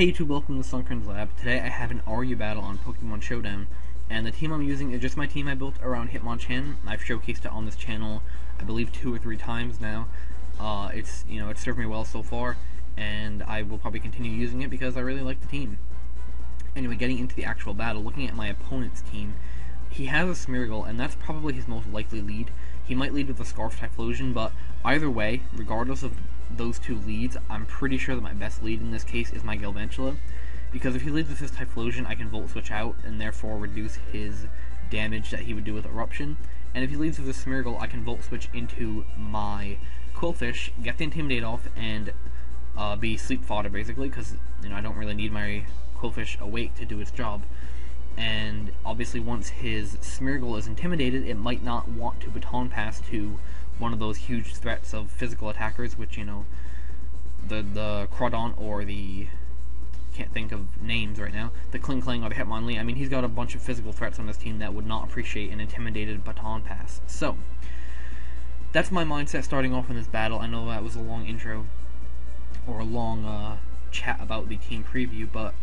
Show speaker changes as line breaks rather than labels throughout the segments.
Hey YouTube, welcome to Sunkerns Lab. Today I have an RU battle on Pokemon Showdown, and the team I'm using is just my team I built around Hitmonchan. I've showcased it on this channel, I believe 2 or 3 times now. It's served me well so far, and I will probably continue using it because I really like the team. Anyway, getting into the actual battle, looking at my opponent's team, he has a Smeargle, and that's probably his most likely lead. He might lead with a Scarf Typhlosion, but either way, regardless of those two leads, I'm pretty sure that my best lead in this case is my Galvantula, because if he leads with his Typhlosion, I can Volt Switch out and therefore reduce his damage that he would do with Eruption. And if he leads with a Smeargle, I can Volt Switch into my Qwilfish, get the Intimidate off, and be sleep fodder basically, because I don't really need my Qwilfish awake to do its job. And obviously once his Smeargle is intimidated, it might not want to Baton Pass to one of those huge threats of physical attackers, which, the Crawdaunt or the, can't think of names right now, the Kling or the Hitmonlee. I mean, he's got a bunch of physical threats on his team that would not appreciate an intimidated Baton Pass. So, that's my mindset starting off in this battle. I know that was a long intro, or a long chat about the team preview, but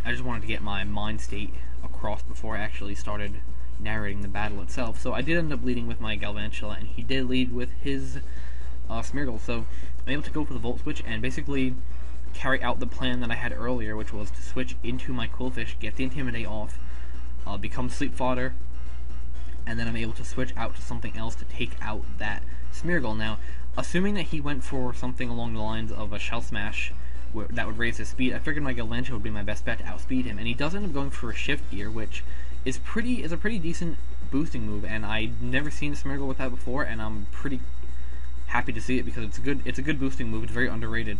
I just wanted to get my mind state across before I actually started narrating the battle itself. So I did end up leading with my Galvantula, and he did lead with his Smeargle, so I'm able to go for the Volt Switch and basically carry out the plan that I had earlier, which was to switch into my Qwilfish, get the Intimidate off, become Sleep Fodder, and then I'm able to switch out to something else to take out that Smeargle. Now, assuming that he went for something along the lines of a Shell Smash that would raise his speed, I figured my Galvantula would be my best bet to outspeed him, and he does end up going for a Shift Gear, which is a pretty decent boosting move, and I've never seen a Smeargle with that before, and I'm pretty happy to see it because it's a good boosting move. It's very underrated.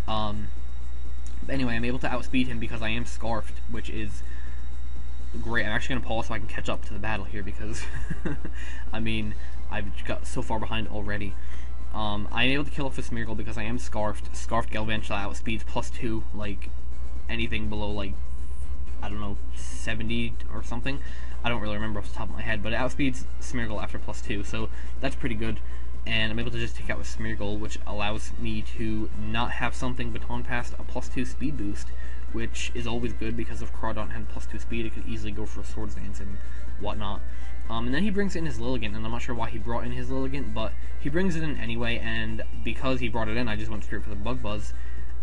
Anyway, I'm able to outspeed him because I am Scarfed, which is great. I'm actually gonna pause so I can catch up to the battle here because I mean, I've got so far behind already. I'm able to kill off the Smeargle because I am Scarfed. Scarfed Galvantula outspeeds +2, like anything below, like, I don't know, 70 or something. I don't really remember off the top of my head, but it outspeeds Smeargle after +2, so that's pretty good. And I'm able to just take out with Smeargle, which allows me to not have something Baton Pass a +2 speed boost, which is always good because if Crawdaunt had +2 speed, it could easily go for Swords Dance and whatnot. And then he brings in his Lilligant, and I'm not sure why he brought in his Lilligant, but he brings it in anyway, and because he brought it in, I just went straight for the Bug Buzz.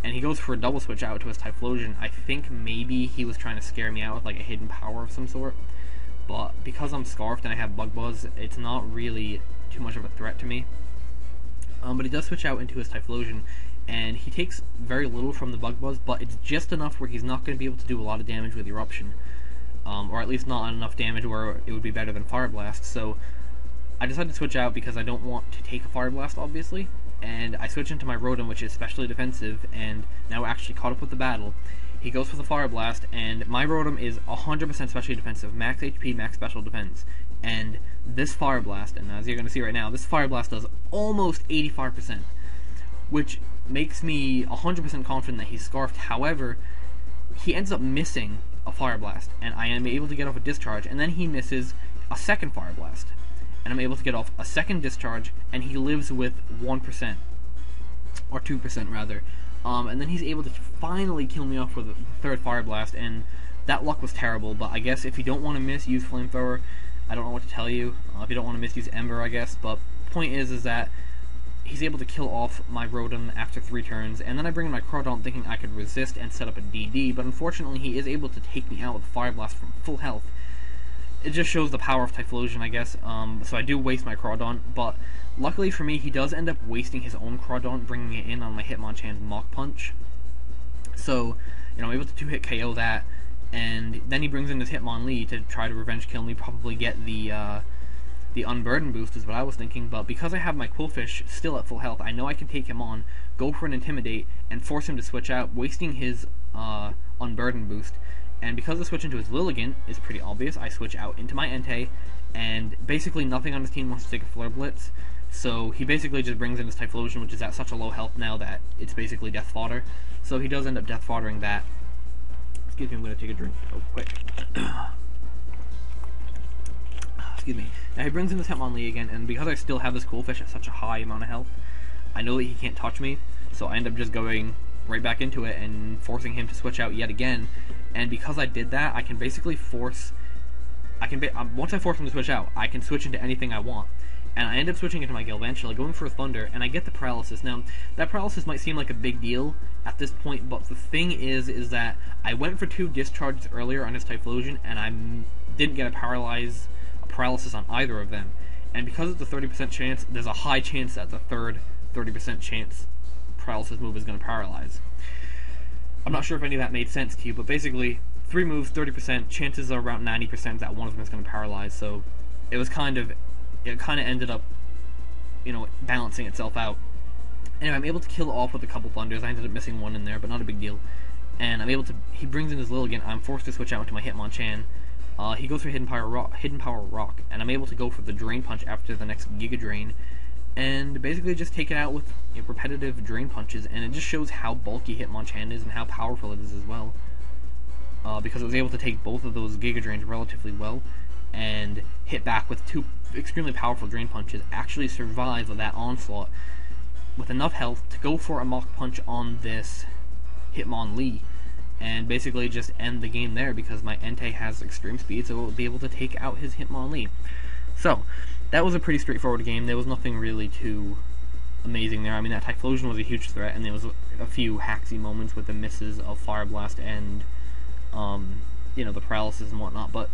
And he goes for a double switch out to his Typhlosion. I think maybe he was trying to scare me out with like a hidden power of some sort, but because I'm Scarfed and I have Bug Buzz, it's not really too much of a threat to me. But he does switch out into his Typhlosion, and he takes very little from the Bug Buzz, but it's just enough where he's not going to be able to do a lot of damage with Eruption. Or at least not enough damage where it would be better than Fire Blast, so I decided to switch out because I don't want to take a Fire Blast, obviously, and I switch into my Rotom, which is specially defensive, and now actually caught up with the battle. He goes for the Fire Blast, and my Rotom is 100% specially defensive, max HP, max special defense, and this Fire Blast, and as you're going to see right now, this Fire Blast does almost 85%, which makes me 100% confident that he's Scarfed. However, he ends up missing a Fire Blast, and I am able to get off a Discharge, and then he misses a second Fire Blast, and I'm able to get off a second Discharge, and he lives with 1%, or 2% rather, and then he's able to finally kill me off with the third Fire Blast, and that luck was terrible. But I guess if you don't want to miss, use Flamethrower. I don't know what to tell you. If you don't want to miss, use Ember, I guess, but point is that he's able to kill off my Rotom after 3 turns, and then I bring in my Crawdaunt thinking I could resist and set up a DD, but unfortunately he is able to take me out with Fire Blast from full health. It just shows the power of Typhlosion, I guess, so I do waste my Crawdaunt, but luckily for me, he does end up wasting his own Crawdaunt, bringing it in on my Hitmonchan's Mach Punch. So, I'm able to 2-hit KO that, and then he brings in his Hitmonlee to try to revenge kill me, probably get the Unburden boost is what I was thinking, but because I have my Qwilfish still at full health, I know I can take him on, go for an Intimidate, and force him to switch out, wasting his Unburden boost. And because the switch into his Lilligant is pretty obvious, I switch out into my Entei, and basically nothing on his team wants to take a Flare Blitz, so he basically just brings in his Typhlosion, which is at such a low health now that it's basically death fodder. So he does end up death foddering that. Excuse me, I'm going to take a drink real quick. Excuse me. Now he brings in this Hitmonlee again, and because I still have this Qwilfish at such a high amount of health, I know that he can't touch me, so I end up just going right back into it and forcing him to switch out yet again. And because I did that, I can basically force... once I force him to switch out, I can switch into anything I want. And I end up switching into my Galvantula, going for a Thunder, and I get the Paralysis. Now, that Paralysis might seem like a big deal at this point, but the thing is that I went for 2 discharges earlier on his Typhlosion, and I didn't get a Paralysis on either of them. And because it's a 30% chance, there's a high chance that the third 30% chance Paralysis move is going to paralyze. I'm not sure if any of that made sense to you, but basically, 3 moves, 30%, chances are around 90% that one of them is going to paralyze, so it kind of ended up, balancing itself out. Anyway, I'm able to kill off with a couple Thunders. I ended up missing one in there, but not a big deal. And I'm able to, he brings in his Lilligant, I'm forced to switch out into my Hitmonchan. He goes for Hidden Power Rock, and I'm able to go for the Drain Punch after the next Giga Drain, and basically just take it out with repetitive Drain Punches, and it just shows how bulky Hitmonchan is and how powerful it is as well. Because it was able to take both of those Giga Drains relatively well, and hit back with 2 extremely powerful Drain Punches, actually survive that onslaught with enough health to go for a Mach Punch on this Hitmonlee, and basically just end the game there because my Entei has extreme speed, so it will be able to take out his Hitmonlee. So, that was a pretty straightforward game. There was nothing really too amazing there. I mean, that Typhlosion was a huge threat, and there was a few hacksy moments with the misses of Fire Blast and, the Paralysis and whatnot, but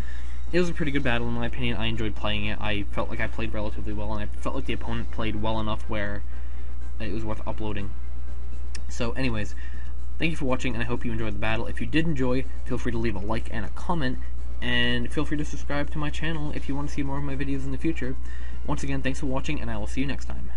it was a pretty good battle in my opinion. I enjoyed playing it. I felt like I played relatively well, and I felt like the opponent played well enough where it was worth uploading. So anyways, thank you for watching, and I hope you enjoyed the battle. If you did enjoy, feel free to leave a like and a comment, and feel free to subscribe to my channel if you want to see more of my videos in the future. Once again, thanks for watching, and I will see you next time.